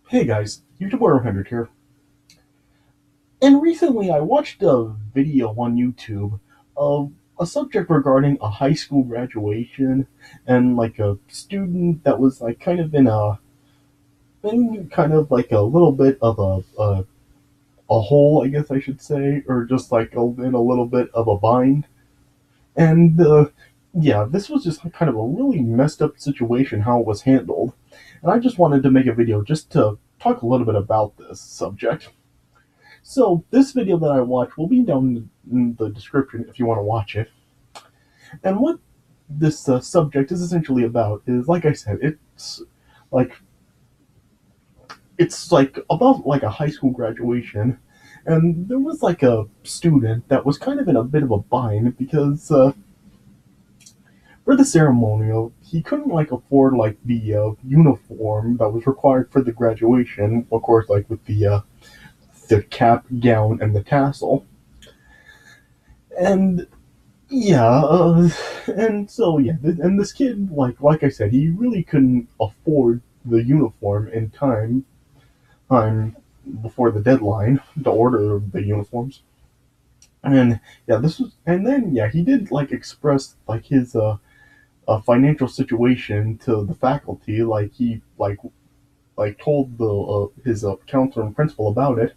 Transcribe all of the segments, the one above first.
Hey guys, YouTuber 100 here. And recently I watched a video on YouTube of a subject regarding a high school graduation and like a student that was like kind of in kind of like a little bit of a hole, I guess I should say, or just like in a little bit of a bind. And yeah, this was just kind of a really messed up situation how it was handled. And I just wanted to make a video just to talk a little bit about this subject. So this video that I watched will be down in the description if you want to watch it. And what this subject is essentially about is, like I said, like it's like about like a high school graduation, and there was like a student that was kind of in a bit of a bind because for the ceremonial he couldn't like afford like the uniform that was required for the graduation. Of course, like with the cap, gown, and the tassel. And yeah, and so yeah, and this kid, like I said, he really couldn't afford the uniform in time before the deadline to order the uniforms. And yeah, this was, and then yeah, he did like express like his financial situation to the faculty, like he like told the his counselor and principal about it.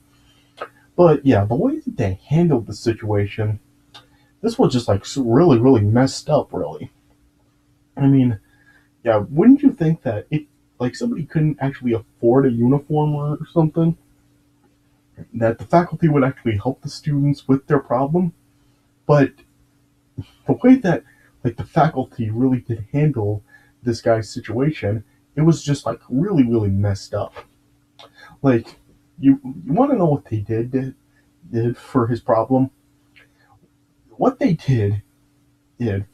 But yeah, the way that they handled the situation, this was just like really messed up, really. I mean, yeah, wouldn't you think that if like somebody couldn't actually afford a uniform or something, that the faculty would actually help the students with their problem? But the way that like the faculty really did handle this guy's situation, it was just like really messed up. Like you want to know what they did for his problem? What they did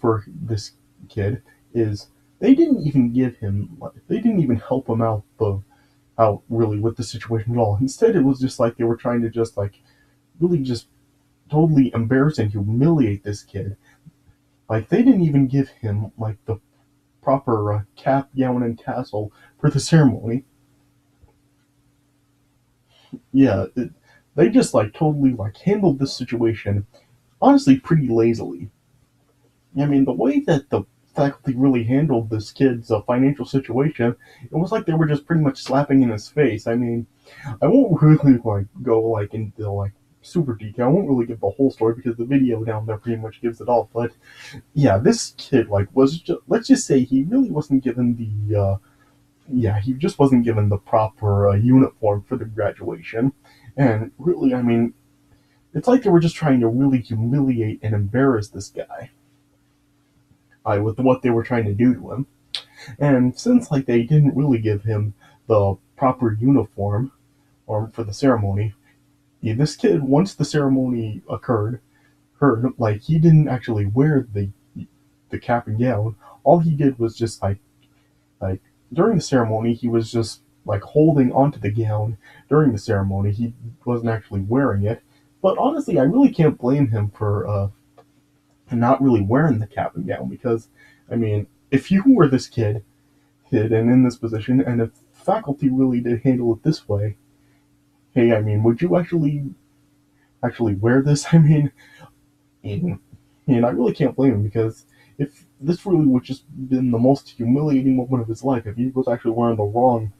for this kid is they didn't even help him out really with the situation at all. Instead, it was just like they were trying to just like really just totally embarrass and humiliate this kid. Like they didn't even give him like the proper cap, gown, and tassel for the ceremony. Yeah, they just like totally like handled this situation honestly pretty lazily. I mean, the way that the faculty really handled this kid's financial situation, it was like they were just pretty much slapping in his face. I mean, I won't really like go like into like super detail. I won't really give the whole story because the video down there pretty much gives it all. But yeah, this kid like was just, let's just say he really wasn't given the yeah, he just wasn't given the proper uniform for the graduation. And really, I mean, it's like they were just trying to really humiliate and embarrass this guy with what they were trying to do to him. And since like they didn't really give him the proper uniform or for the ceremony, yeah, this kid once the ceremony occurred, heard like he didn't actually wear the cap and gown. All he did was just like during the ceremony he was just like holding onto the gown during the ceremony. He wasn't actually wearing it. But honestly, I really can't blame him for not really wearing the cap and gown because I mean, if you were this kid and in this position, and if faculty really did handle it this way, hey, I mean, would you actually wear this? I mean, and, and I really can't blame him because if this really would just been the most humiliating moment of his life, if he was actually wearing the wrong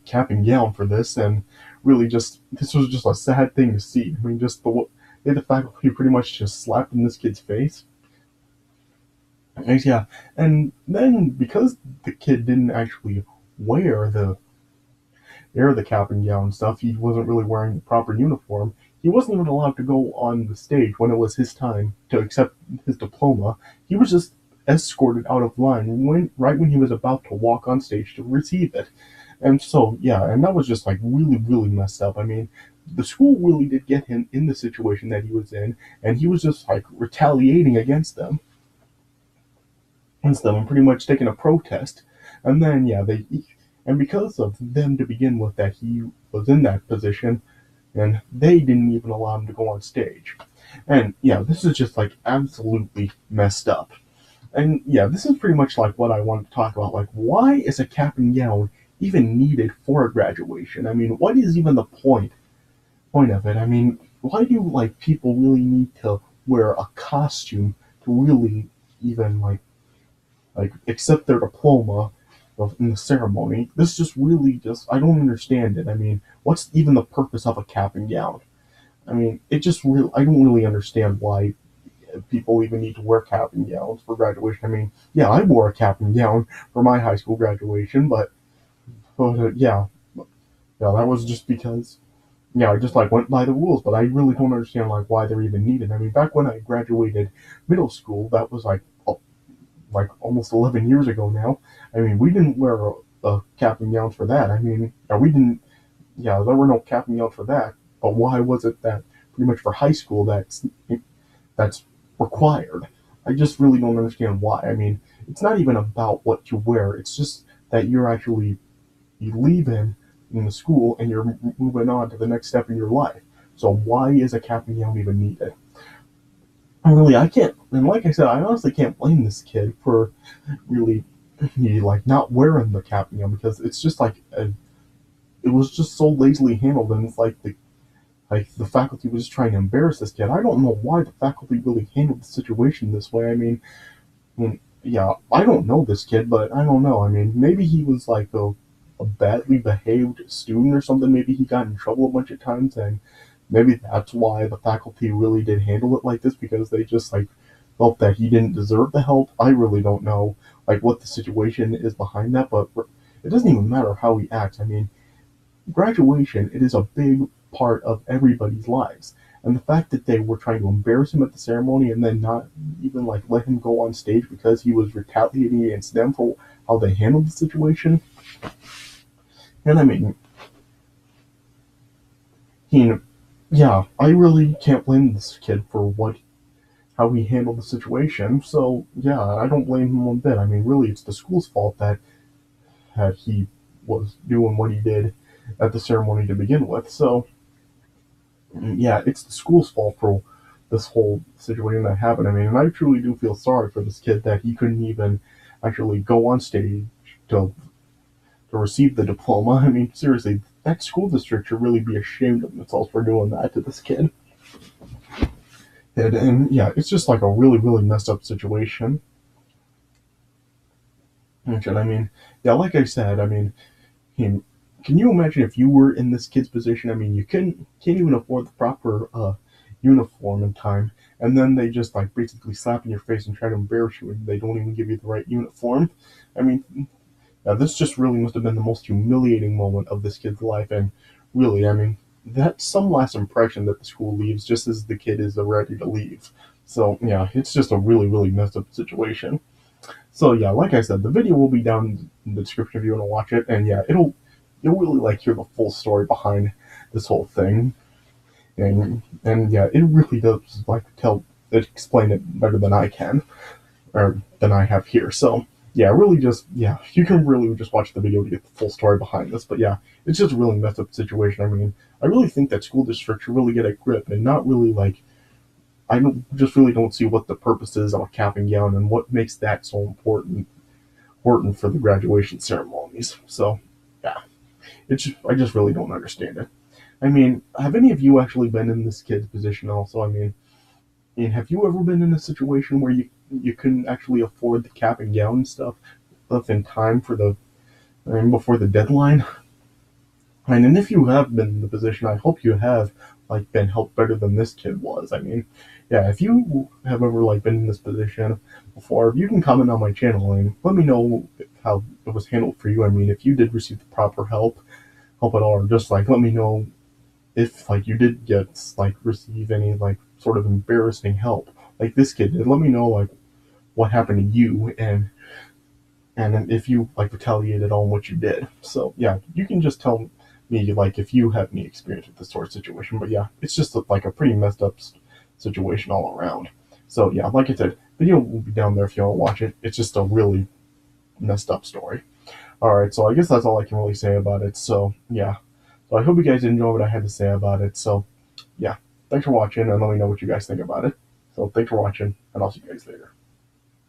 cap and gown for this, and really just this was just a sad thing to see. I mean, just the faculty pretty much just slapped in this kid's face. And yeah, and then because the kid didn't actually wear the cap and gown stuff. He wasn't really wearing the proper uniform. He wasn't even allowed to go on the stage when it was his time to accept his diploma. He was just escorted out of line right when he was about to walk on stage to receive it. And so yeah, and that was just like really messed up. I mean, the school really did get him in the situation that he was in, and he was just like retaliating against them and pretty much taking a protest. And then yeah, they and because of them to begin with that he was in that position, and they didn't even allow him to go on stage. And yeah, this is just like absolutely messed up. And yeah, this is pretty much like what I wanted to talk about. Like, why is a cap and gown even needed for a graduation. I mean, what is even the point of it? I mean, why do like people really need to wear a costume to really even like accept their diploma in the ceremony? This just really just I don't understand it. I mean, what's even the purpose of a cap and gown? I mean, it just really I don't really understand why people even need to wear cap and gowns for graduation. I mean, yeah, I wore a cap and gown for my high school graduation, but yeah, that was just because yeah, I just like went by the rules, but I really don't understand like why they're even needed. I mean, back when I graduated middle school, that was like almost 11 years ago now. I mean, we didn't wear a cap and gowns for that. I mean, we didn't. Yeah, there were no cap and gowns for that. But why was it that pretty much for high school that's required? I just really don't understand why. I mean, it's not even about what you wear. It's just that you leave in the school and you're moving on to the next step in your life. So why is a cap and gown even needed? Really, I can't. And like I said, I honestly can't blame this kid for really like not wearing the cap and gown because it's just it was just so lazily handled, and it's like the faculty was just trying to embarrass this kid. I don't know why the faculty really handled the situation this way. Yeah, I don't know this kid, but I don't know. I mean, maybe he was like a badly behaved student or something. Maybe he got in trouble a bunch of times, and maybe that's why the faculty really did handle it like this because they just like felt that he didn't deserve the help. I really don't know like what the situation is behind that, but it doesn't even matter how he acts. I mean, graduation, it is a big part of everybody's lives. And the fact that they were trying to embarrass him at the ceremony and then not even like let him go on stage because he was retaliating against them for how they handled the situation. And I mean, he, yeah, I really can't blame this kid for what how he handled the situation. So yeah, I don't blame him one bit. I mean, really, it's the school's fault that he was doing what he did at the ceremony to begin with. So yeah, it's the school's fault for this whole situation that happened. I mean, and I truly do feel sorry for this kid that he couldn't even actually go on stage to to receive the diploma. I mean, seriously, that school district should really be ashamed of themselves for doing that to this kid. And yeah, it's just like a really, really messed up situation. And I mean, yeah, like I said, I mean, he, can you imagine if you were in this kid's position? I mean, you can't even afford the proper uniform in time, and then they just like basically slap in your face and try to embarrass you, and they don't even give you the right uniform. I mean, yeah, this just really must have been the most humiliating moment of this kid's life, and really, I mean, that's some last impression that the school leaves just as the kid is ready to leave. So yeah, it's just a really, really messed up situation. So yeah, like I said, the video will be down in the description if you want to watch it, and yeah, you'll really like hear the full story behind this whole thing, and yeah, it really does like explain it better than I can or than I have here. So yeah, really just yeah, you can really just watch the video to get the full story behind this. But yeah, it's just a really messed up situation. I mean, I really think that school districts should really get a grip and not really like I don't just really don't see what the purpose is of a cap and gown and what makes that so important for the graduation ceremonies. So yeah, I just really don't understand it. I mean, have any of you actually been in this kid's position also? I mean, have you ever been in a situation where you couldn't actually afford the cap and gown stuff in time for I mean, before the deadline? And if you have been in the position, I hope you have like been helped better than this kid was. I mean, yeah, if you have ever like been in this position before, you can comment on my channel and let me know how it was handled for you. I mean, if you did receive the proper help at all, or just like let me know if like you did get like receive any like sort of embarrassing help like this kid did. Let me know like what happened to you and if you like retaliated on what you did. So yeah, you can just tell me like if you have any experience with this sort of situation. But yeah, it's just like a pretty messed up situation all around. So yeah, like I said, video will be down there if you want to watch it. It's just a really messed up story. All right, so I guess that's all I can really say about it. So yeah, so I hope you guys enjoy what I had to say about it. So yeah, thanks for watching, and let me know what you guys think about it. So thanks for watching, and I'll see you guys later.